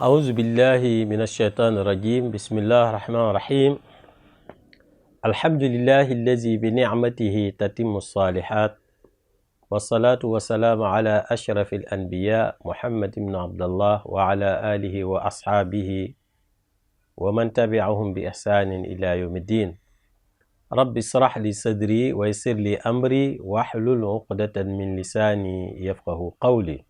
أعوذ بالله من الشيطان الرجيم بسم الله الرحمن الرحيم الحمد لله الذي بنعمته تتم الصالحات والصلاة والسلام على أشرف الأنبياء محمد بن عبد الله وعلى آله وأصحابه ومن تبعهم بإحسان إلى يوم الدين رب اشرح لي صدري ويسر لي أمري واحلل عقدة من لساني يفقه قولي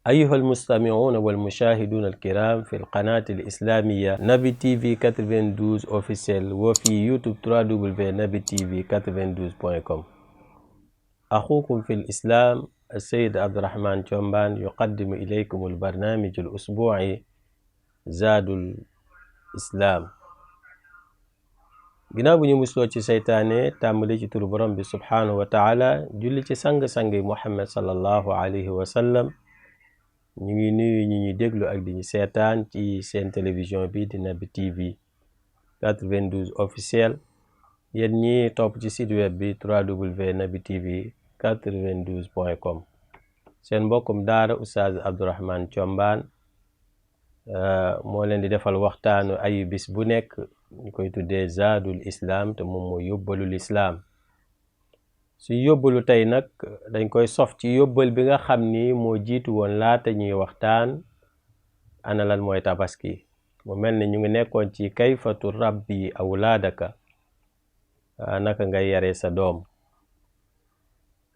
أيها المستمعون والمشاهدون الكرام في القناة الإسلامية نبي تي في 92 officiel وفي يوتيوب www.nabitv92.com أخوكم في الإسلام السيد عبد الرحمن تشومبان يقدم إليكم البرنامج الأسبوعي زاد الإسلام. ginnaaw bu ñu musloo ci seytaane tàmbali ci turu borom bi subhanahu wa taala julli ci sang-sangi Muhammad sallallahu alayhi wa sallam. ñu ngi nuyu ñi ñuy déglu ak di ñu seetaan ci seen télévision bi di Naby TV 92 officiel yéen ñi topp ci site web bi www.nabitv92.com seen mbokkum daara Oustaz Abdourahmane Thiombane moo leen di defal waxtaanu ayu bis bu nekk ñu koy tuddee Zaadul Islam te moom mooy yóbbalul Islam. su yóbbalu tey nag dañ koy sof ci yóbbal bi nga xam ni moo jiitu woon laata ñuy waxtaan ana lan mooy tabaski. mu mel ni ñu ngi nekkoon ci kayfa turabbi awlaadaka, naka ngay yaree sa doom.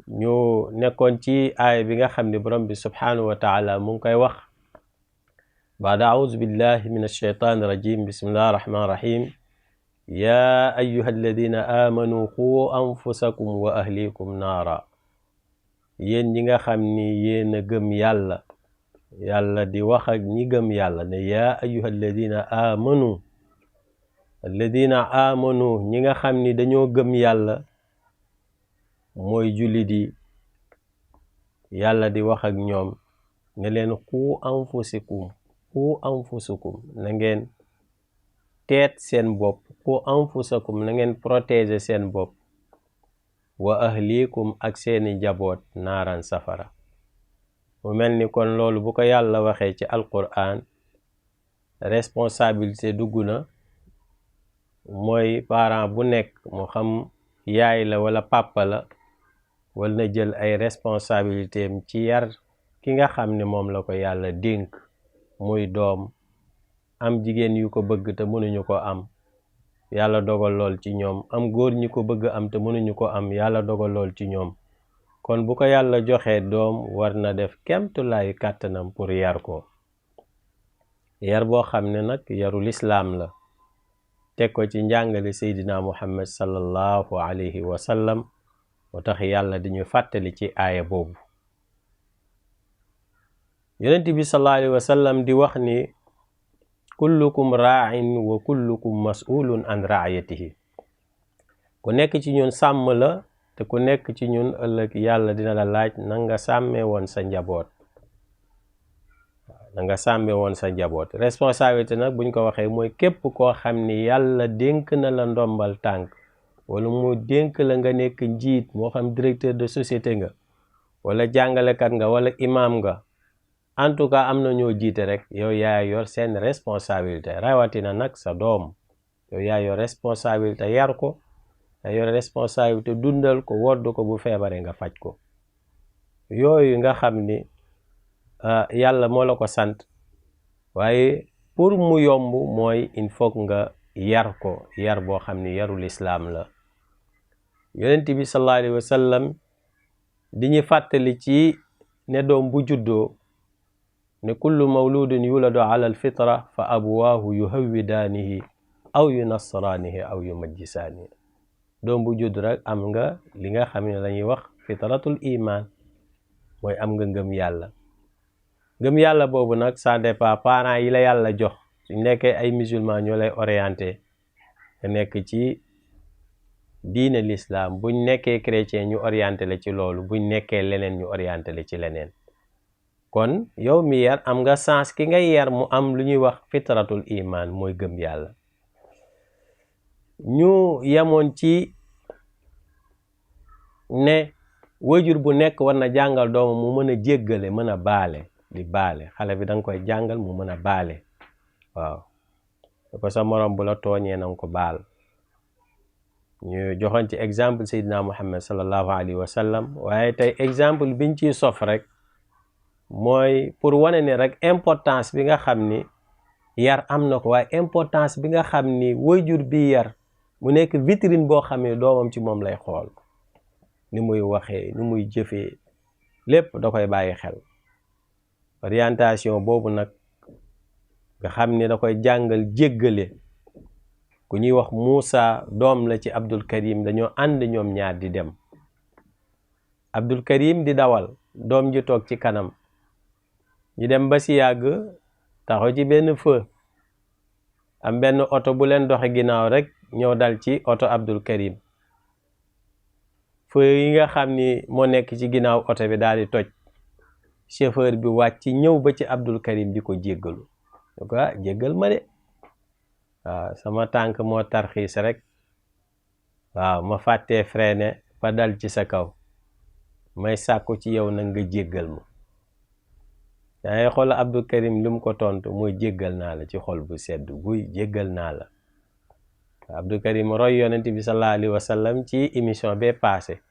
ñu nekkoon ci aaya bi nga xam ni borom bi subhanahu wa taala mu ngi koy wax baada a'uuzu billahi min ash-shaytaani rajim bismillahi rahmaani rahim yaa ayyuha alladina amanu qu anfusakum wa ahlikum naara. yéen ñi nga xam ni yéen a gëm yàlla, yàlla di wax ak ñi gëm yàlla ne yaa ayyuha alladina amanu ñi nga xam ni dañoo gëm yàlla mooy jullit yi. yàlla di wax ak ñoom ne leen qu anfusakum na ngeen teet seen bopp, qu anfusakum na ngeen protéger seen bopp, wa ahlikum ak seeni njaboot naaran safara. mu mel ni kon loolu bu ko yàlla waxee ci alquran responsabilité dugg na. mooy parent bu nekk mu xam yaay la wala papa la wala na jël ay responsabilité am ci yar ki nga xam ne moom la ko yàlla dénk muy doom. am jigéen yu ko bëgg te mënuñu ko am, yàlla dogal lool ci ñoom. am góor ñi ko bëgg am te mënuñu ko am, yàlla dogal lool ci ñoom. kon bu ko yàlla joxee doom war na def kemtulaayu kàttanam pour yar ko. yar boo xam ne nag yarul islaam la, teg ko ci njàngale seydina Muhammad sallallahu alayhi wa sallam. moo tax yàlla di ñu fàttali ci aaya boobu. yonent bi sallallahu alayhi wa sallam di wax ni kullukum raa'in wa kullukum mas'ulun an ra'iyatihi. ku nekk ci ñun sàmm la te ku nekk ci ñun ëllëg yàlla dina la laaj na nga sàmmee woon sa njaboot. responsabilité nag buñ ko waxee mooy képp koo xam ni yàlla dénk na la ndombal tànk wala mu dénk la nga nekk njiit, moo xam directeur de société nga wala jàngalekat nga wala imam nga. en tout cas am na ñoo jiite rek, yow yaa yor seen responsabilité. rawatina nag sa doom, yow yaa yor responsabilité yar ko, yaa yor responsabilité dundal ko, wodd ko, bu feebaree nga faj ko. yooyu nga xam ni yàlla moo la ko sant, waaye pour mu yomb mooy il faut nga yar ko, yar boo xam ni yarul islaam la. yonent bi sallallahu alayhi wa sallam di ñu fàttali ci ne doom bu juddoo ne kullu mawludin yuladu ala alfitra fa abwaahu yuhawwidaanihi aw yunassaraanihi aw yumajjisaanihi. doom bu judd rek am nga li nga xam ne lañuy wax fitratul iman, mooy am nga ngëm yàlla. ngëm yàlla boobu nag ça dépend parents yi la yàlla jox. suñ nekkee ay musulman ñoo lay orienté nga nekk ci diine l'islam, buñ nekkee chrétien ñu orienté la ci loolu, buñ nekkee leneen ñu orienté la ci leneen. kon yow mi yar am nga sens ki ngay yar mu am lu ñuy wax fitratul iman, mooy gëm yàlla. ñu yemoon ci ne wajur bu nekk war na jàngal doomam mu mën a jéggale, mën a baale. di baale xale bi danga koy jàngal mu mën a baale waaw ko sa morom bu la tooñee nanga ko baal. ñu joxoon ci exemple Seydina Muhammad sallallahu alayhi wa sallam waaye tey exemple biñ ciy sof rek mooy pour wane ne rek importance bi nga xam ni yar am na ko, waaye importance bi nga xam ni waajur bi yar mu nekk vitrine boo xam ne doomam ci moom lay xool, ni muy waxee ni muy jëfee lépp da koy bàyyi xel. orientation boobu nag nga xam ni da koy jàngal jéggale. ku ñuy wax Moussa doom la ci Abdul Karim, dañoo ànd ñoom ñaar di dem. Abdul Karim di dawal, doom ji toog ci kanam. ñu dem ba si yàgg taxaw ci benn feu, am benn oto bu leen doxe ginnaaw rek ñëw dal ci oto Abdul Karim. feu yi nga xam ni moo nekk ci ginnaaw oto bi daal di toj. chauffeur bi wàcc ñëw ba ci Abdul Karim di ko jéggalu. donc jéggal ma de. waaw sama tànk moo tarxiis rek, waaw ma fàttee freiné ba dal ci sa kaw, may sàkku ci yow nag nga jéggal ma. yaay xool Abdul Karim li mu ko tontu mooy jéggal naa la ci xol bu sedd guy, jéggal naa la. Abdul Karim roy yonent bi sallallahu alayhi wa sallam ci émission bee passé.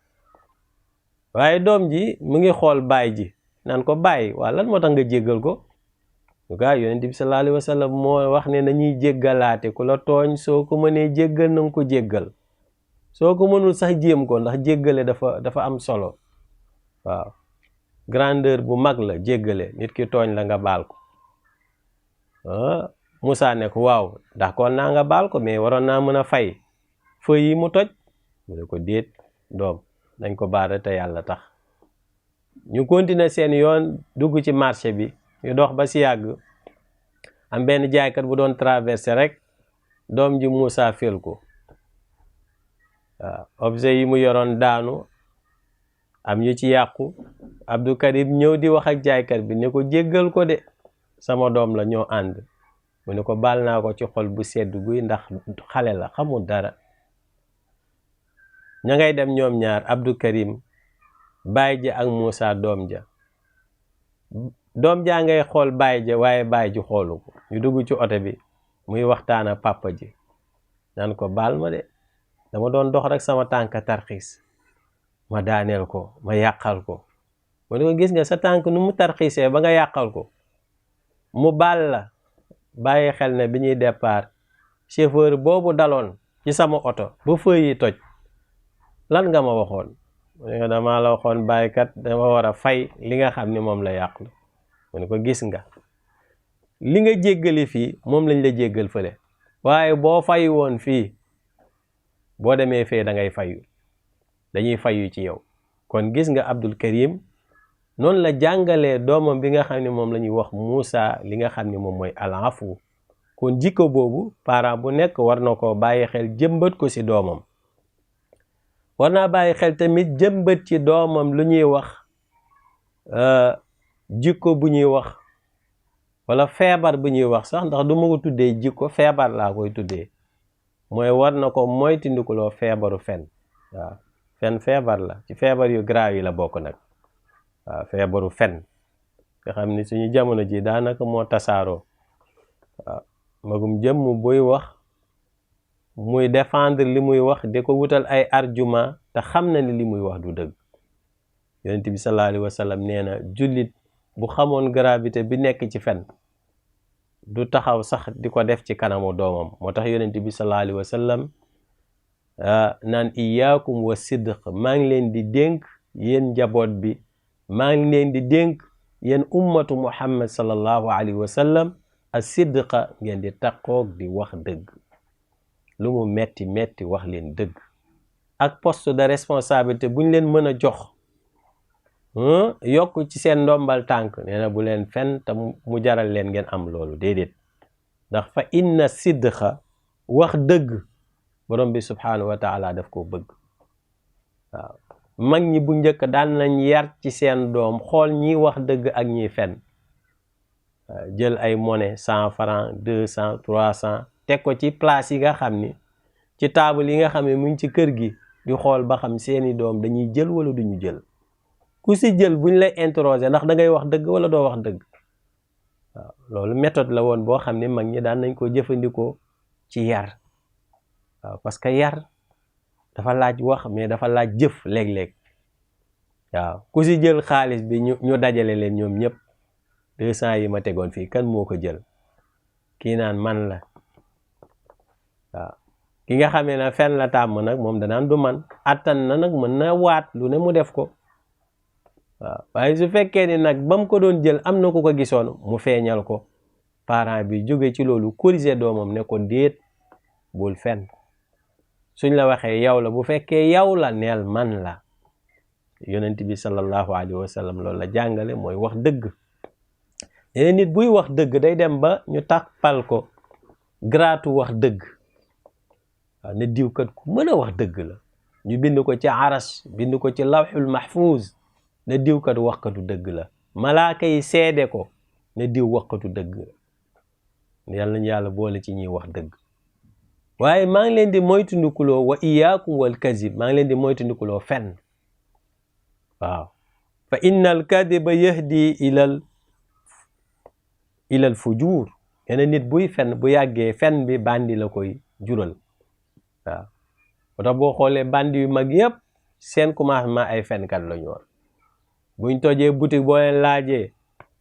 waaye doom ji mu ngi xool baay ji naan ko baay waa lan moo tax nga jéggal ko. donc yonent bi sallallahu alayhi wa sallam moo wax ne nañuy jéggalaate, ku la tooñ soo ko mënee jéggal na nga ko jéggal, soo ko mënul sax jéem ko, ndax jéggale dafa am solo. waaw grandeur bu mag la jéggale, nit ki tooñ la nga baal ko. Moussa ne ko waaw d'accord naa nga baal ko, mais waroon naa mën a fay feu yi mu toj. mu ne ko déet doom, dañ ko baal te yàlla tax. ñu continuer seen yoon dugg ci marché bi. ñu dox ba si yàgg am benn jaaykat bu doon traversé rek, doom ji Moussa fel ko. waaw objet yi mu yoroon daanu, am yu ci yàqu. Abdou Karim ñëw di wax ak jaaykat bi ne ko jéggal ko de, sama doom la ñoo ànd. mu ne ko baal naa ko ci xol bu sedd guy ndax xale la xamul dara. ña ngay dem ñoom ñaar, Abdou Karim baay ja ak Moussa doom ja. doom jaa ngay xool baay ja waaye baay ji xoolu ko. ñu dugg ci oto bi muy waxtaan ak papa ji naan ko baal ma de, dama doon dox rek sama tànk tarxiis ma daaneel ko, ma yàqal ko. mu ne ko gis nga sa tànk nu mu tarxiisee ba nga yàqal ko, mu baal la. bàyyi xel ne bi ñuy départ chauffeur boobu daloon ci sama oto ba feu yi toj, lan nga ma waxoon? mu ne dama la waxoon bàyyikat dama war a fay li nga xam ni moom la yàqlu. mu ne ko gis nga li nga jéggali fii moom lañ la jéggal fële, waaye boo fayu woon fii boo demee fee da ngay fayu, dañuy fayu ci yow. kon gis nga Abdul Karim noonu la jàngalee doomam bi nga xam ne moom la ñuy wax Moussa li nga xam ne moom mooy al-afu. kon jikko boobu parent bu nekk war na ko bàyyi xel, jëmbat ko ci doomam. war naa bàyyi xel tamit jëmbat ci doomam lu ñuy wax jikko bu ñuy wax wala feebar bu ñuy wax sax, ndax du ma ko tuddee jikko, feebar laa koy tuddee. mooy war na ko moytandikuloo feebaru fen. waaw fen feebar la, ci feebar yu grave yi la bokk nag. waaw feebaru fen nga xam ni suñu jamono ji daanaka moo tasaaroo. waaw magum jëmm buy wax muy défendre li muy wax di ko wutal ay argument te xam na ni li muy wax du dëgg. yonent bi sallallahu alayhi wa sallam nee na jullit bu xamoon gravité bi nekk ci fen du taxaw sax di ko def ci kanamu doomam. moo tax yonent bi sallallahu alayhi wa sallam naan iyaakum wa sidq, maa ngi leen di dénk yéen njaboot bi, maa ngi leen di dénk yéen ummatu Muhammad sallallahu alayhi wa sallam as-sidqa, ngeen di taqoog di wax dëgg. lu mu metti metti wax leen dëgg. ak poste de responsabilité buñ leen mën a jox yokk ci seen ndombal tànk, nee na bu leen fen te mu jaral leen ngeen am loolu, déedéet. ndax fa inna sidqa, wax dëgg, borom bi subhanahu wa taala daf koo bëgg. waaw mag ñi bu njëkk daan nañ yar ci seen doom xool ñiy wax dëgg ak ñiy fen. jël ay monnaie 100 francs 200 300 teg ko ci place yi nga xam ni, ci table yi nga xam ne mu ngi ci kër gi, di xool ba xam seeni doom dañuy jël wala duñu jël. ku si jël buñ lay interroger ndax da ngay wax dëgg wala doo wax dëgg. waaw loolu méthode la woon boo xam ne mag ñi daan nañ ko jëfandikoo ci yar. waaw parce que yar dafa laaj wax mais dafa laaj jëf léeg-léeg. waaw ku si jël xaalis bi ñu dajale leen ñoom ñëpp 200 yi ma tegoon fii kan moo ko jël kii naan man la. waaw ki nga xamee ne fen la tàmm nag moom danaan du man attan na nag mën na waat lu ne mu def ko. waaw waaye su fekkee ni nag ba mu ko doon jël am na ku ko gisoon mu feeñal ko parent bi jóge ci loolu corriger doomam ne ko déet bul fen suñ la waxee yow la bu fekkee yow la neel man la. yonent bi sallallahu alayhi wa sallam loolu la jàngale mooy wax dëgg. yeneen nit buy wax dëgg day dem ba ñu tàppal ko gratu wax dëgg. waaw ne diwkat ku mën a wax dëgg la ñu bind ko ci aras bind ko ci lawxul mahfuz ne diwkat waxkatu dëgg la malaaka yi seede ko ne diw waxkatu dëgg la. yàlla nañu yàlla boole ci ñuy wax dëgg. waaye maa ngi leen di moytandikuloo wa iyaakum wal kazib maa ngi leen di moytandikuloo fen. waaw fa inna al kadiba yahdi ilal fujur yeneen nit buy fen bu yàggee fen bi bandi la koy jural. waaw moo tax boo xoolee bandi yu mag yëpp seen commencement ay fenkat la ñu woon. buñ tojee boutique boo leen laajee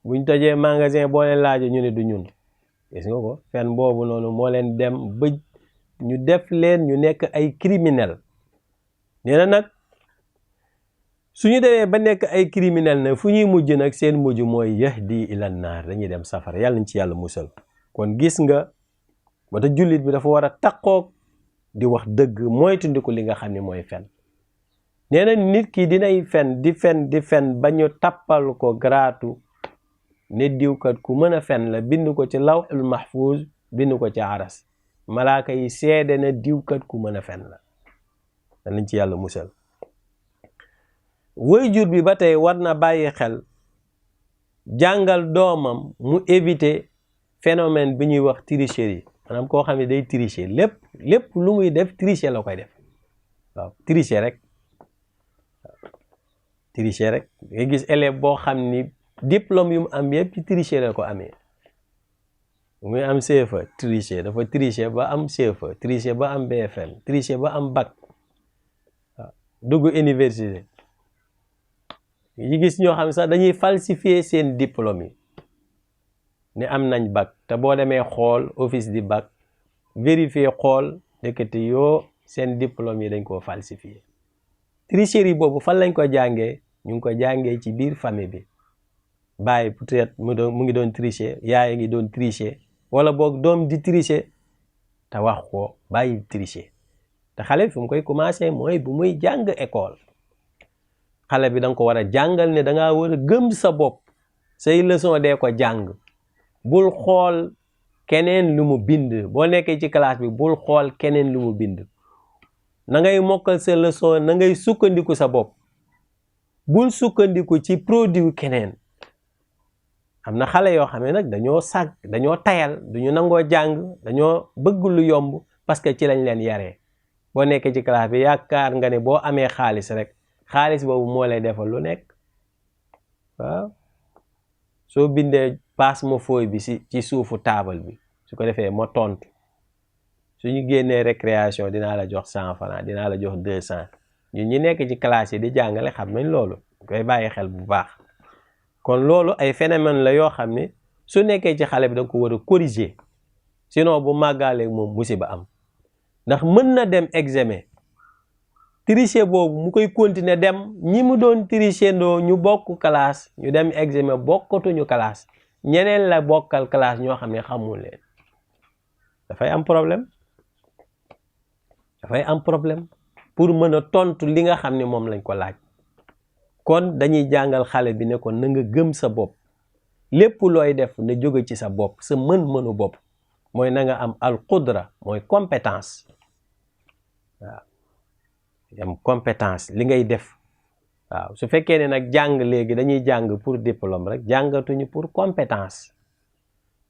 buñ tojee magasin boo leen laajee ñu ne du ñun. gis nga ko fen boobu noonu moo leen dem ba ñu def leen ñu nekk ay criminel. nee na nag suñu demee ba nekk ay criminel nag fu ñuy mujj nag seen mujj mooy yahdi ila naar dañuy dem safara yàlla nañ ci yàlla musal. kon gis nga ba tax jullit bi dafa war a taqoog di wax dëgg moytandiku li nga xam ne mooy fen. nee na nit ki dinay fen di fen ba ñu tappal ko gratu ne diwkat ku mën a fen la bind ko ci lawhul mahfuz bind ko ci aras malaaka yi seede na diwkat ku mën a fen la. danañ ci yàlla musal. waajur bi ba tey war na bàyyi xel jàngal doomam mu éviter phénomène bi ñuy wax tricherie maanaam koo xam ne day tricher lépp lu muy def tricher la koy def. waaw tricher rek nga gis élève boo xam ni diplôme yu mu am yëpp ci tricher la ko amee. muy am CFEE tricher dafa tricher ba am CFEE tricher ba am BFM tricher ba am bac. waaw dugg université yi gis ñoo xam sax dañuy falsifier seen diplôme yi ne am nañ bac te boo demee xool office di bac vérifier xool ndekete yoo seen diplôme yi dañ koo falsifier. tricherie boobu fan lañ ko jàngee ñu ngi ko jàngee ci biir famille bi. baay peut-être mu ngi doon tricher yaay ngi doon tricher wala boog doom di tricher te wax ko bàyyi tricher. te xale fi mu koy commencer mooy bu muy jàng école. xale bi da nga ko war a jàngal ne da ngaa war a gëm sa bopp say leçon dee ko jàng bul xool keneen lu mu bind boo nekkee ci classe bi bul xool keneen lu mu bind. na ngay mokkal sa leçon na ngay sukkandiku sa bopp bul sukkandiku ci produit keneen. am na xale yoo xam ne nag dañoo tayal duñu nangoo jàng dañoo bëgg lu yomb parce que ci lañ leen yaree. boo nekkee ci classe bi yaakaar nga ne boo amee xaalis rek xaalis boobu moo lay defal lu nekk. waaw soo bindee passe ma fooy bi ci suufu taabal bi su ko defee ma tontu suñu génnee récréation dinaa la jox 100 francs dinaa la jox 200 ñun ñi nekk ci classe yi di jàngale xam nañ loolu koy bàyyi xel bu baax. kon loolu ay phénomène la yoo xam ne su nekkee ci xale bi da nga ko war a corriger sinon bu màggaaleeg moom musiba am. ndax mën na dem examen tricher boobu mu koy continuer dem ñi mu doon tricher ndoo ñu bokk classe ñu dem examen bokkatuñu classe ñeneen la bokkal classe ñoo xam ne xamul leen. dafay am problème pour mën a tontu li nga xam ne moom lañ ko laaj. kon dañuy jàngal xale bi ne ko na nga gëm sa bopp lépp looy def na jóge ci sa bopp sa mën-mënu bopp mooy na nga am al qudra mooy compétence. waaw am compétence li ngay def. waaw su fekkee ne nag jàng léegi dañuy jàng pour diplôme rek jàngatuñu pour compétence.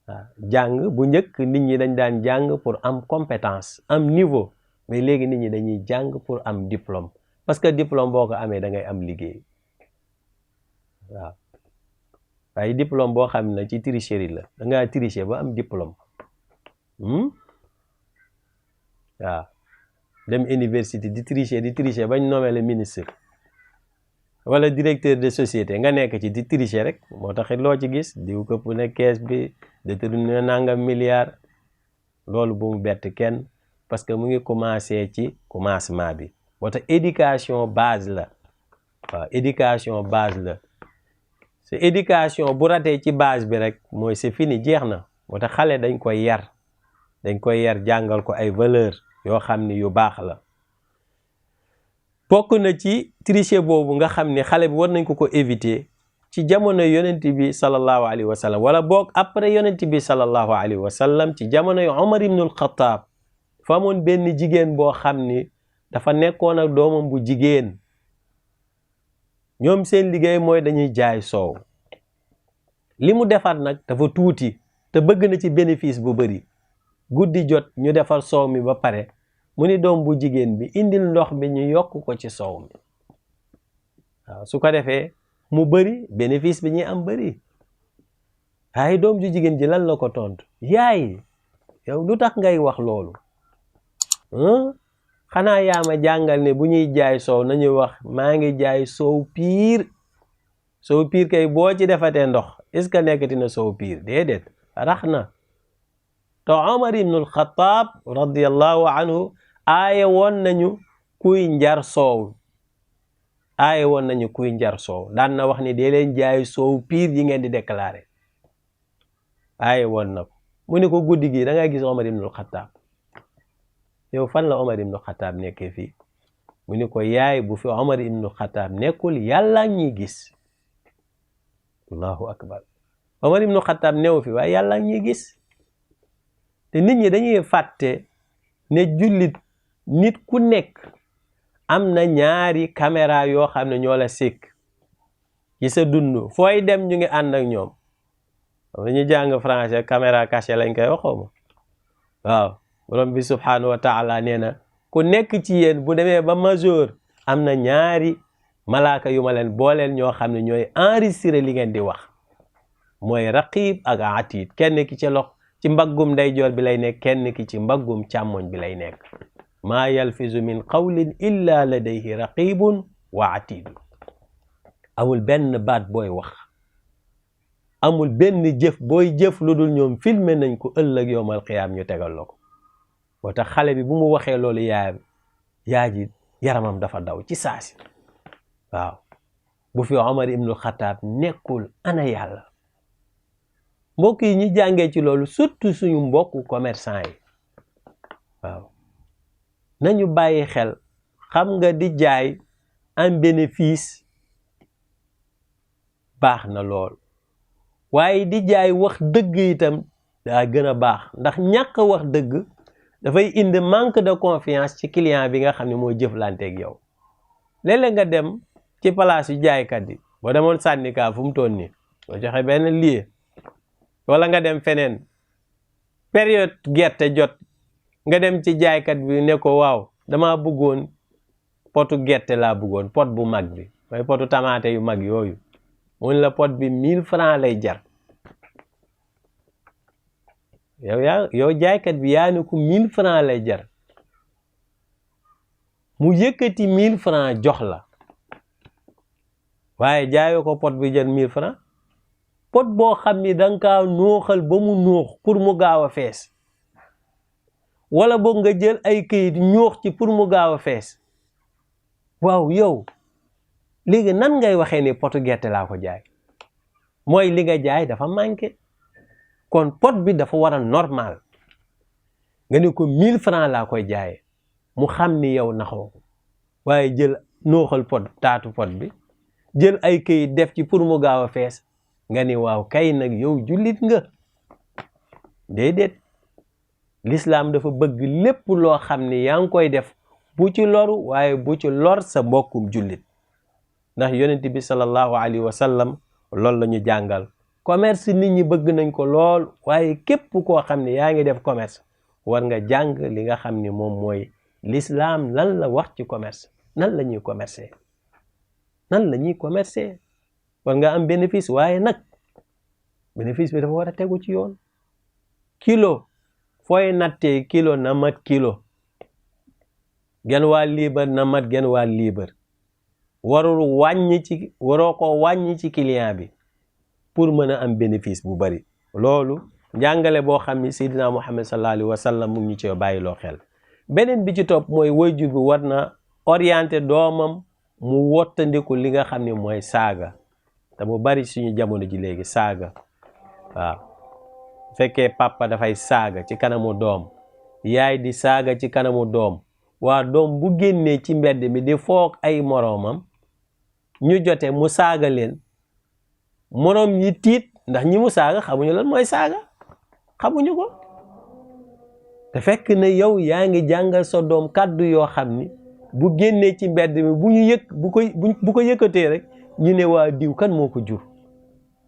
waaw jàng bu njëkk nit ñi dañ daan jàng pour am compétence am niveau mais léegi nit ñi dañuy jàng pour am diplôme parce que diplôme boo ko amee da ngay am liggéey. waaw waaye diplôme boo xam ne ci tricherie la da ngaa tricher ba am diplôme waaw dem université di tricher bañ nommé le ministre wala directeur de société nga nekk ci di tricher rek moo taxit loo ci gis diw këpp ne kees bi détourné nangam milliard loolu bu mu bett kenn parce que mu ngi commencé ci commencement bi moo tax éducation base la waaw éducation base la c'est éducation bu ratee ci base bi rek mooy c'est fini jeex na moo tax xale dañ koy yar jàngal ko ay valeur yoo xam ni yu baax la bokk na ci tricher boobu nga xam ni xale bi war nañ ko éviter ci jamono yonent bi sallallahu alayhi wa sallam wala boog après yonent bi sallallahu alayhi wa sallam ci jamono yu Omar ibn al-Khattab fa amoon benn jigéen boo xam ni dafa nekkoon ak doomam bu jigéen ñoom seen liggéey mooy dañuy jaay soow li mu defar nag dafa tuuti te bëgg na ci bénéfice bu bari guddi jot ñu defar soow mi ba pare mu ni doom bu jigéen bi indil ndox bi ñu yokk ko ci soow mi waaw su ko defee mu bari bénéfice bi ñuy am bari waaye doom ju jigéen ji lan la ko tontu yaay yow lu tax ngay wax loolu xanaa yaa ma jàngal ne bu ñuy jaay soow nañuy wax maa ngi jaay soow piir kay boo ci defatee ndox est-ce que nekkati na soow piir déedéet rax na te Omar ibn al-Khattab radiyallahu anhu aaye woon nañu kuy njar soow daan na wax ni dee leen jaay soow piir yi ngeen di déclarer aaye woon na ko mu ne ko guddi gi da ngay gis Omar ibn al-Khattab yow fan la Omar ibn al-Khattab nekkee fii mu ne ko yaay bu fi Omar ibn al-Khattab nekkul yàlla ñuy gis allahu akbar Omar ibn al-Khattab newu fi waaye yàlla ñuy gis te nit ñi dañuy fàtte ne jullit nit ku nekk am na ñaari caméra yoo xam ne ñoo la sikk ci sa dund fooy dem ñu ngi ànd ak ñoom ñu jàng français caméra cachée lañ koy waxoo waaw borom bi subhanahu wa taala nee na ku nekk ci yéen bu demee ba majeur am na ñaari malaaka yu ma leen booleel ñoo xam ne ñooy enregistrer li ngeen di wax mooy raqib ak atid kenn ki ci ci mbaggum ndeyjoor bi lay nekk kenn ki ci mbaggum càmmoñ bi lay nekk maa yalfizu min qawlin illa ladayhi raqibun wa atid amul benn baat booy wax amul benn jëf booy jëf lu dul ñoom filmé nañ ko ëllëg yowmal qiyaam ñu tegal la ko moo tax xale bi bu mu waxee loolu yaa ji yaramam dafa daw ci saasi waaw bu fi Omar ibn al-Khattab nekkul ana yàlla mbokk yi ñi jàngee ci loolu surtout suñu mbokku commerçant yi waaw nañu bàyyi xel xam nga di jaay am bénéfice baax na lool waaye di jaay wax dëgg itam daa gën a baax ndax ñàkk wax dëgg dafay indi manque de confiance ci client bi nga xam ne mooy jëflanteeg yow léeg-léeg nga dem ci place yu jaaykat yi boo demoon syndicat fu mu toll nii boo joxe benn lieu wala nga dem feneen période gerte jot nga dem ci jaaykat bi ne ko waaw dama bëggoon potu gerte laa bëggoon pot bu mag bi mooy potu tamaate yu mag yooyu mun la pot bi 1000 francs lay jar yow jaaykat bi yaa ne ko 1000 francs lay jar mu yëkkati 1000 francs jox la waaye jaayoo ko pot bi jar 1000 francs pot boo xam ni danga kaa nooxal ba mu noox pour mu gaaw a fees wala boog nga jël ay këyit ñoox ci pour mu gaaw a fees waaw yow léegi nan ngay waxee ni potu gerte laa ko jaay mooy li nga jaay dafa manqué kon pot bi dafa war a normal nga ne ko 1000 francs laa koy jaayee mu xam ni yow naxoo ko waaye jël nooxal pot taatu pot bi jël ay këyit def ci pour mu gaaw a fees nga ni waaw kay nag yow jullit nga déedéet l'islam dafa bëgg lépp loo xam ni yaa ngi koy def bu ci loru waaye bu ci lor sa mbokkum jullit ndax yonent bi sallallahu alayhi wa sallam loolu la ñu jàngal commerce nit ñi bëgg nañ ko lool waaye képp koo xam ne yaa ngi def commerce war nga jàng li nga xam ni moom mooy l'islam lan la wax ci commerce nan la ñuy commercer war nga am bénéfice waaye nag bénéfice bi dafa war a tegu ci yoon. kilo fooy nattee kilo na mat kilo, genn waa liibar na mat genn waa liibar. waroo ko wàññi ci client bi pour mën a am bénéfice bu bari. loolu njàngale boo xam ni Seydina Muhammad sallallahu alayhi wa sallam mu ngi ñu ci bàyyi loo xel. beneen bi ci topp mooy waajur bi war na orienté doomam mu wottandiku li nga xam ne mooy saaga, te mu bari suñu jamono ji léegi saaga. waaw fekkee papa dafay saaga ci kanamu doom, yaay di saaga ci kanamu doom, waa doom bu génnee ci mbedd mi di foog ay moroomam ñu jote mu saaga leen, moroom yi tiit ndax ñi mu saaga xamuñu lan mooy saaga, xamuñu ko. te fekk na yow yaa ngi jàngal sa doom kàddu yoo xam ni bu génnee ci mbedd mi bu ko yëkkatee rek ñu ne waa diw kan moo ko jur.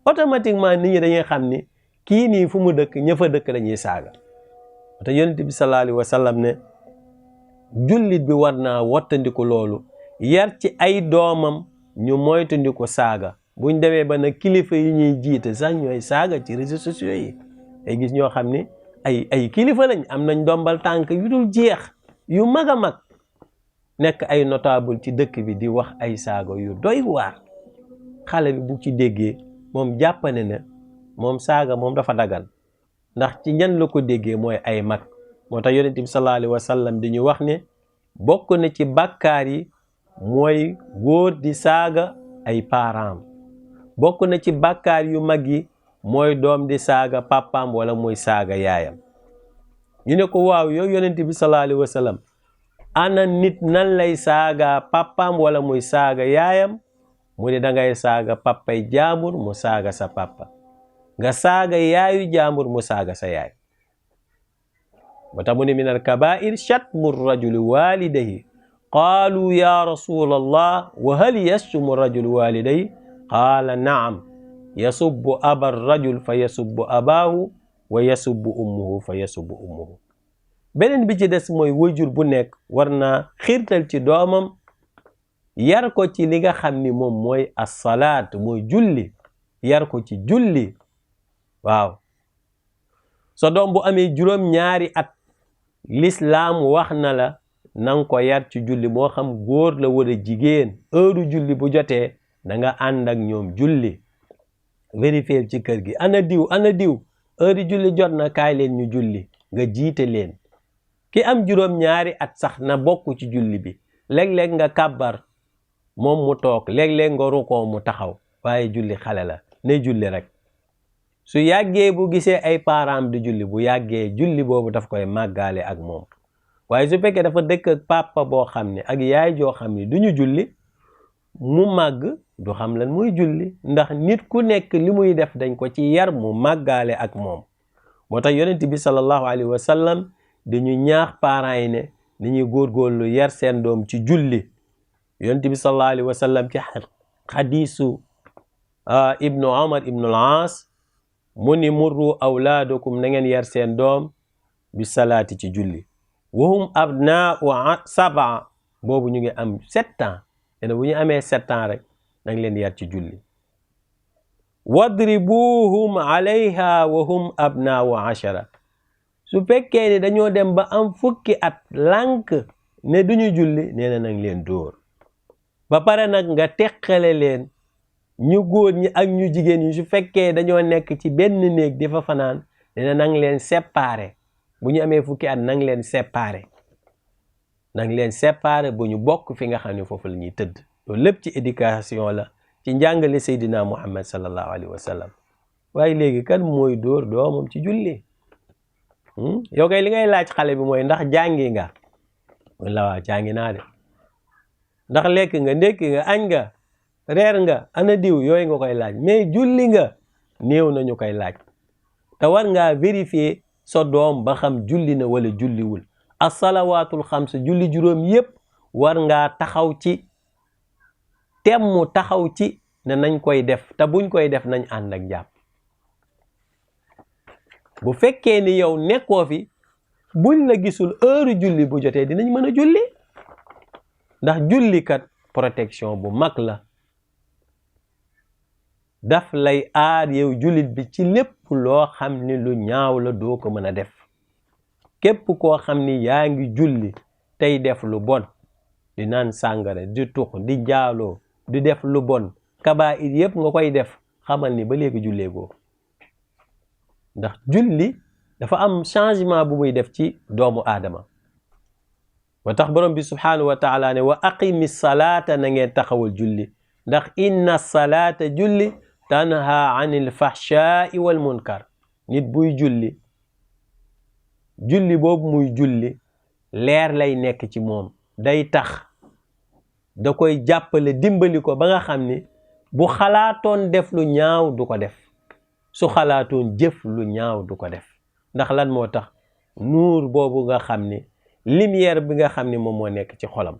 automatiquement nit ñi dañuy xam ni kii nii fu mu dëkk ña fa dëkk dañuy saaga. te yonent bi sallallahu alayhi wa sallam ne jullit bi war naa wattandiku loolu, yar ci ay doomam ñu moytandiku saaga. buñ demee ba nag kilifa yi ñuy jiite sax ñooy saaga ci réseaux sociaux yi, ay gis ñoo xam ni ay kilifa lañ, am nañ ndombal tànk yu dul jeex yu mag a mag, nekk ay notable ci dëkk bi di wax ay saaga yu doy waar. xale bi bu ci déggee moom jàppane ne moom saaga moom dafa dagan, ndax ci ñan la ko déggee mooy ay mag. moo tax yonent bi sallallahu alayhi wa sallam di ñu wax ne bokk na ci bàkkaar yi mooy góor di saaga ay parents, bokk na ci bàkkaar yu mag yi mooy doom di saaga papaam wala muy saaga yaayam. ñu ne ko waaw yow yonent bi sallallahu alayhi wa sallam, ana nit nan lay saaga papaam wala muy saaga yaayam? mu ne dangay saaga papay jaambur mu saaga sa papa, nga saaga yaayu jaambur mu saaga sa yaay. ba tax mu ne min al kabair shatmu rajuli walidayhi qaalu ya rasul allah wa hal yashumu rajulu walidayhi qaala naam yasubbu aba rajul fa yasubbu abaahu wa yasubbu ummuhu fa yasubbu ummuhu. beneen bi ci des mooy waajur bu nekk war naa xiirtal ci doomam, yar ko ci li nga xam ni moom mooy as-salaat, mooy julli, yar ko ci julli. waaw sa doom bu amee juróom-ñaari at, l'islam wax na la nanga ko yar ci julli, moo xam góor la wala jigéen. heure julli bu jotee da nga ànd ak ñoom julli, vérifier ci kër gi ana diw heure julli jot na, kaay leen ñu julli, nga jiite leen. ki am juróom-ñaari at sax na bokk ci julli bi. léeg-léeg nga kàbbar moom mu toog, léeg-léeg nga rukoo mu taxaw, waaye julli xale la, ne julli rek. su yàggee bu gisee ay parents di julli, bu yàggee julli boobu daf koy màggaale ak moom. waaye su fekkee dafa dëkk ak papa boo xam ne ak yaay joo xam ne du ñu julli, mu màgg du xam lan muy julli, ndax nit ku nekk li muy def dañ ko ci yar mu màggaale ak moom. moo tax yonent bi sallallahu alayhi wa sallam dañu ñaax parents yi ne ni ñuy góorgóorlu yar seen doom ci julli. yonent bi sallallahu alayhi wa sallam ci xadiisu ibnu Umar ibnu al-Aas mu ni murru awlaadakum na ngeen yar seen doom bi salaati ci julli. wahum abnaa'u 7 boobu ñu ngi am 7 ans. te bu ñu amee 7 ans rek nang leen yar ci julli. wadribuhum alayha wahum abnaa'u 10. su fekkee ne dañoo dem ba am fukki at lànk ne duñu julli, nee na nang leen dóor. ba pare nag nga teqale leen, ñu góor ñi ak ñu jigéen ñi su fekkee dañoo nekk ci benn néeg di fa fanaan, nee na nang leen séparé. bu ñu amee fukki at nang leen séparé, bu ñu bokk fi nga xam ne foofu la ñuy tëdd. loolu lépp ci éducation la, ci njàngale Seydina Muhammad sallallahu alayhi wa sallam. waaye léegi kan mooy dóor doomam ci julli? yow kay li ngay laaj xale bi mooy ndax jàngi nga? mun la waa jàngi naa de. ndax lekk nga, ndekki nga, añ nga, reer nga, ana diw, yooyu nga koy laaj. mais julli nga néew nañu koy laaj. te war ngaa vérifier sa doom ba xam julli na wala julliwul. as-salawaatul xams, julli juróom yépp war ngaa taxaw ci temmu, taxaw ci ne nañ koy def, te buñ koy def nañ ànd ak jàpp. bu fekkee ni yow nekkoo fi, buñ la gisul heure julli bu jotee dinañ mën a julli, ndax julli kat protection bu mag la. daf lay aar yow jullit bi ci lépp loo xam ni lu ñaaw la doo ko mën a def. képp koo xam ni yaa ngi julli tey def lu bon, di naan sàngara, di tux, di njaaloo, di def lu bon, kabaa'ir yépp nga koy def, xamal ni ba léegi julleegoo. ndax julli dafa am changement bu muy def ci doomu aadama. wa tax borom bi subhanahu wa taala ne wa aqimi salaata na ngeen taxawal julli, ndax inna salaata julli tanha anil fahshaai wal munkar. nit buy julli, julli boobu muy julli leer lay nekk ci moom, day tax da koy jàppale dimbali ko ba nga xam ni bu xalaatoon def lu ñaaw du ko def, su xalaatoon jëf lu ñaaw du ko def. ndax lan moo tax? nuur boobu nga xam ni, lumière bi nga xam ni moom moo nekk ci xolam.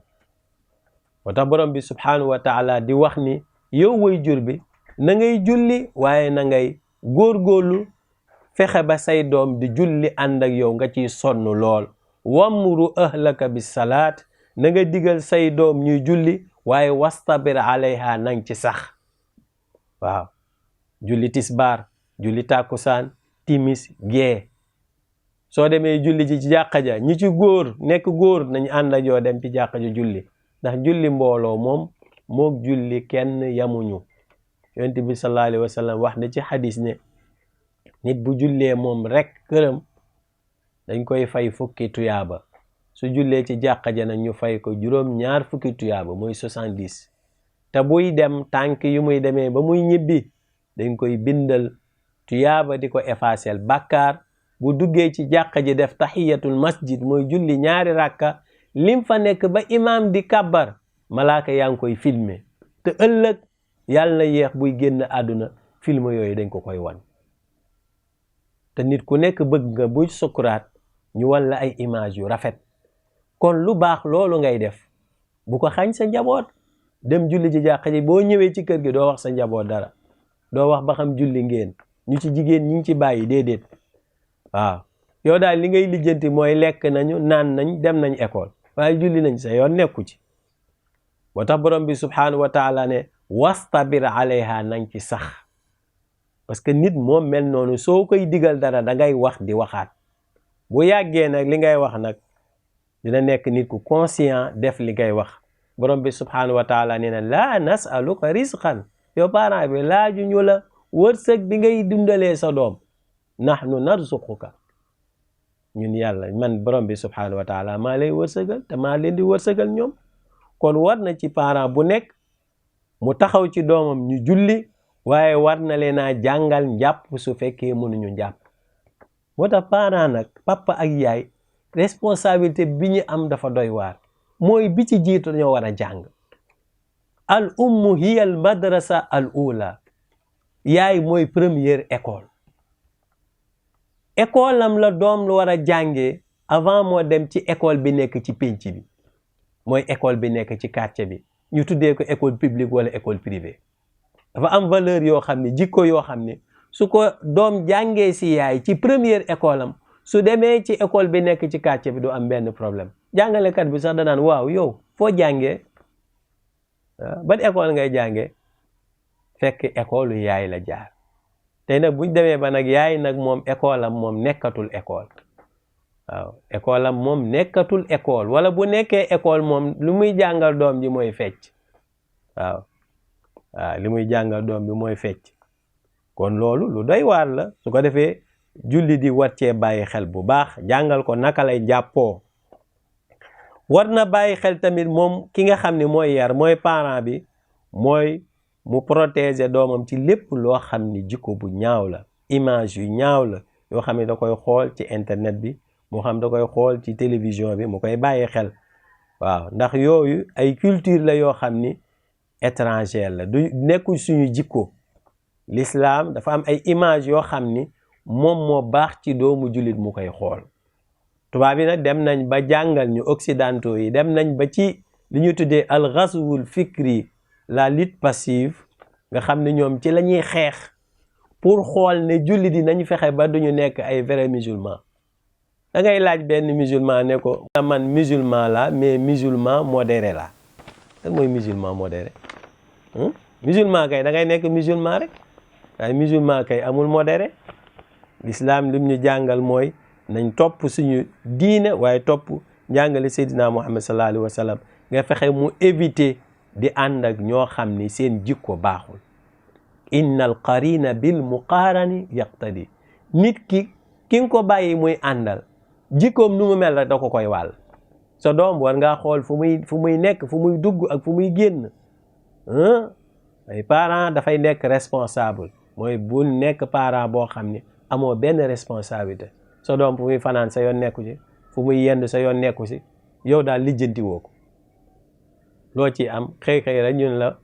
moo tax borom bi subhanahu wa taala di wax ni yow waajur bi na ngay julli, waaye na ngay góorgóorlu fexe ba say doom di julli ànd ak yow nga ciy sonn lool. wamuru ahlaka bis salaat, na nga digal say doom ñuy julli, waaye wastabir alayha nang ci sax. waaw julli tisbaar, julli tàkkusaan, timis, gee. soo demee julli ji ci jàkka ja, ñi ci góor nekk góor nañ ànd ak yow dem ci jàkka ja julli. ndax julli mbooloo moom mook julli kenn yamuñu. yonent bi sallallahu alayhi wa sallam wax na ci xadis ne nit bu jullee moom rek këram dañ koy fay fukki tuyaaba, su jullee ci jàkka ja nag ñu fay ko juróom-ñaar fukki tuyaaba, mooy 70. te buy dem tànk yu muy demee ba muy ñibbi dañ koy bindal tuyaaba di ko effacer bàkkaar. bu duggee ci jàkka ji def tahiyatul masjid, mooy julli ñaari rakka, lim fa nekk ba imaam di kabbar, malaaka yaa ngi koy filmer. te ëllëg yàlla na yéex buy génn àdduna film yooyu dañ ko koy wan. te nit ku nekk bëgg nga buy sukuraat ñu wan la ay image yu rafet. kon lu baax loolu ngay def bu ko xañ sa njaboot. dem julli ji jàkka ji, boo ñëwee ci kër gi doo wax sa njaboot dara, doo wax ba xam julli ngeen, ñu ci jigéen ñi ci bàyyi, déedéet. waaw yow daal li ngay lijjanti mooy lekk nañu, naan nañ, dem nañ école, waaye julli nañ sa yoon nekku ci. moo tax borom bi subhanahu wa taala ne wastabir alayha nañ ci sax. parce que nit moom mel noonu, soo koy digal dara da ngay wax di waxaat. bu yàggee nag li ngay wax nag dina nekk nit ku conscient def li ngay wax. borom bi subhanahu wa taala nee na laa nasaluka rizqan, yow parent bi laaju ñu la wërsëg bi ngay dundalee sa doom, nahnu narzuquka, ñun yàlla, man borom bi subhanahu wa taala maa lay wërsëgal te maa leen di wërsëgal ñoom. kon war na ci parent bu nekk mu taxaw ci doomam ñu julli, waaye war na leen a jàngal njàpp su fekkee mënuñu njàpp. moo tax parent nag, papa ak yaay, responsabilité bi ñu am dafa doy waar. mooy bi ci jiitu ñoo war a jàng. al ummu hiya al madrasa al ula, yaay mooy première école. école am la doom lu war a jàngee avant moo dem ci école bi nekk ci pénc bi, mooy école bi nekk ci quartier bi. ñu tuddee ko école publique wala école privée. dafa am valeur yoo xam ne, jikko yoo xam ne su ko doom jàngee si yaay ci première école am, su demee ci école bi nekk ci quartier bi du am benn problème. jàngalekat bi sax danaan waaw yow foo jàngee, ban école ngay jàngee, fekk école yaay la jaar. tey nag buñ demee ba nag yaay nag moom école am moom nekkatul école. waaw école am moom nekkatul école, wala bu nekkee école moom lu muy jàngal doom ji mooy fecc. waaw li muy jàngal doom bi mooy fecc. kon loolu lu doy waar la. su ko defee julli di war cee bàyyi xel bu baax, jàngal ko naka lay jàppoo. war na bàyyi xel tamit moom ki nga xam ne mooy yar, mooy parent bi, mooy mu protéger doomam ci lépp loo xam ni jikko bu ñaaw la, image yu ñaaw la yoo xam ne da koy xool ci internet bi, moo xam da koy xool ci télévision bi, mu koy bàyyi xel. waaw ndax yooyu ay culture la yoo xam ni étrangère la, du nekkul suñu jikko. l'islam dafa am ay image yoo xam ni moom moo baax ci doomu jullit mu koy xool. tubaab yi nag dem nañ ba jàngal ñu occidentaux yi, dem nañ ba ci li ñu tuddee al ghazwul fikri, la lutte passive, nga xam ne ñoom ci la ñuy xeex pour xool ne jullit yi nañu fexe ba duñu nekk ay vrai musulman. da ngay laaj benn musulman ne ko man musulman la, mais musulman modéré la. lan mooy musulman modéré? musulman kay da ngay nekk musulman rek, waaye musulman kay amul modéré. L'islam lim ñu jàngal mooy nañ topp suñu diine waaye topp njàngale Seydina Muhammad sallallahu alayhi wa sallam nga fexe mu éviter di ànd ak ñoo xam ni seen jikko baaxul. innal qarina bil muqaarani yaqtadi. nit ki nga ko bàyyi muy àndal jikkoom nu mu mel rek da ko koy wàll. sa doom war ngaa xool fu muy nekk, fu muy dugg ak fu muy génn. ay parents dafay nekk responsable, mooy bul nekk parent boo xam ni amoo benn responsabilité. sa doom fu muy fanaan sa yoon nekku ci, fu muy yendu sa yoon nekku ci, yow daal lijjanti woo ko. loo ci am xëy rek ñun la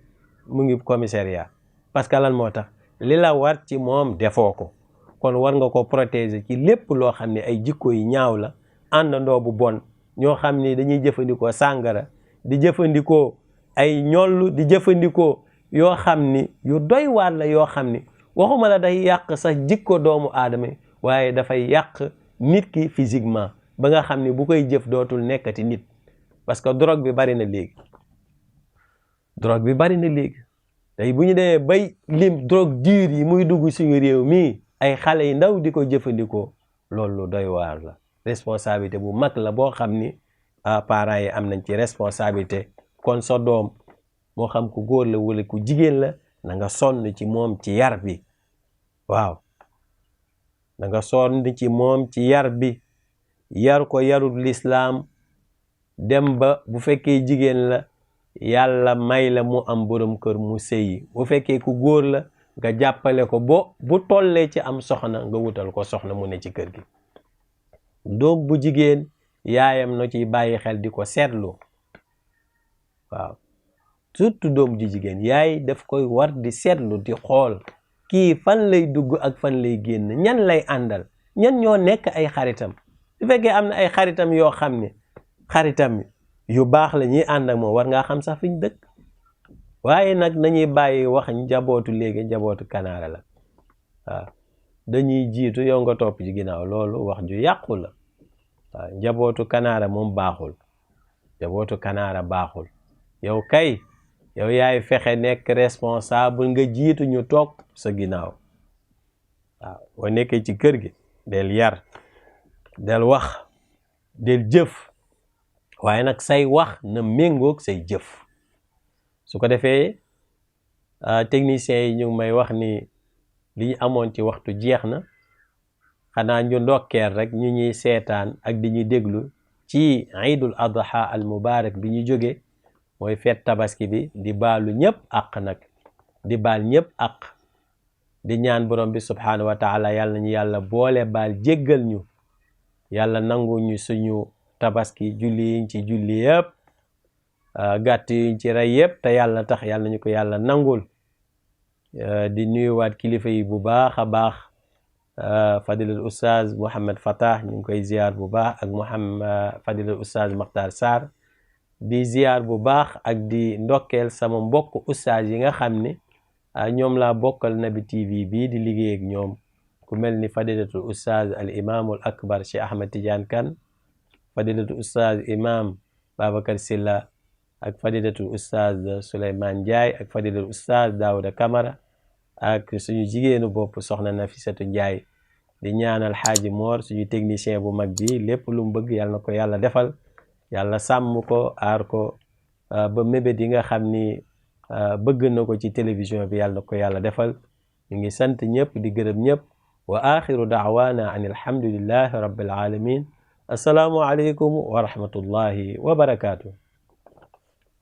mu ngi commissariat. parce que lan moo tax li la war ci moom defoo ko. kon war nga ko protéger ci lépp loo xam ne ay jikko yi ñaaw la, àndandoo bu bon, ñoo xam ni dañuy jëfandikoo sàngara, di jëfandikoo ay ñollu, di jëfandikoo yoo xam ni yu doy waar la, yoo xam ni waxuma la day yàq sax jikko doomu aadama waaye dafay yàq nit ki physiquement ba nga xam ni bu koy jëf dootul nekkati nit. parce que drogue bi bari na léegi. drogue bi bari na léegi tey bu ñu demee bay lim drogue dure yi muy dugg suñu réew mii, ay xale yi ndaw di ko jëfandikoo, loolu lu doy waar la. responsabilité bu mag la boo xam ni parents yi am nañ ci responsabilité. kon sa doom moo xam ku góor la wala ku jigéen la, na nga sonn ci moom ci yar bi. waaw, na nga sonn ci moom ci yar bi, yar ko yarul lislaam, dem ba bu fekkee jigéen la yàlla may la mu am borom kër mu sëyi. bu fekkee ku góor la nga jàppale ko bu tollee ci am soxna nga wutal ko soxna mu ne ci kër gi. doom bu jigéen yaayam na ciy bàyyi xel di ko seetlu. waaw, surtout doom ji jigéen yaay daf koy war di seetlu, di xool kii fan lay dugg ak fan lay génn, ñan lay àndal, ñan ñoo nekk ay xaritam. su fekkee am na ay xaritam yoo xam ne xaritam yu baax la ñuy ànd ak moom, war ngaa xam sax fi ñu dëkk. waaye nag nañuy bàyyi wax njabootu léegi njabootu kanaara la. waaw, dañuy jiitu yow nga topp ci ginnaaw, loolu wax ju yàqu la. waaw, njabootu kanaara moom baaxul. njabootu kanaara baaxul. yow kay yow yaay fexe nekk responsable nga jiitu ñu toog sa ginnaaw. waaw, boo nekkee ci kër gi del yar, del wax, del jëf, waaye nag say wax na méngoog say jëf. su ko defee techniciens yi ñu ngi may wax ni li ñu amoon ci waxtu jeex na. xanaa ñu ndokkeel rek ñu ñuy seetaan ak di ñu déglu ci Eidul Adha al Mubarak bi ñu jóge, mooy feet tabaski bi. di baalu ñëpp àq nag, di baal ñëpp àq, di ñaan borom bi subhanahu wa taala yàlla nañu yàlla boole baal, jéggal ñu, yàlla nangu ñu suñu tabaski, julli yiñ ci julli yëpp, gàtt yiñ ci rey yëpp te yàlla tax, yàlla nañu ko yàlla nangul. di nuyuwaat kilifa yi bu baax a baax, fadilal oustaz Mouhamed Fatah ñu ngi koy ziar bu baax, ak fadilal oustaz Makhtar Sarr. di ziar bu baax ak di ndokkeel sama mbokk oustaz yi nga xam ne ñoom laa bokkal Naby TV bii di liggéey ak ñoom, ku mel ni fadilatul oustaz al imaamul akbar Cheikh Ahmed Tidiane Kane, fadilatul oustaz imam Babacar Silla, ak fadilatul oustaz Souleymane Ndiaye, ak fadilatul oustaz Daouda Camara, ak suñu jigéenu bopp soxna Nafisatu Ndiaye. di ñaanal Xaaji Moor suñu technicien bu mag bi, lépp lu mu bëgg yàlla na ko yàlla defal, yàlla sàmm ko, aar ko ba mébét yi nga xam ni bëgg na ko ci télévision bi yàlla na ko yàlla defal. ñu ngi sant ñëpp di gërëm ñëpp. wa axiru da'wana an alhamdulillahi rabbil alamin. assalaamu aleykum wa rahmatullahi wa barakaatu.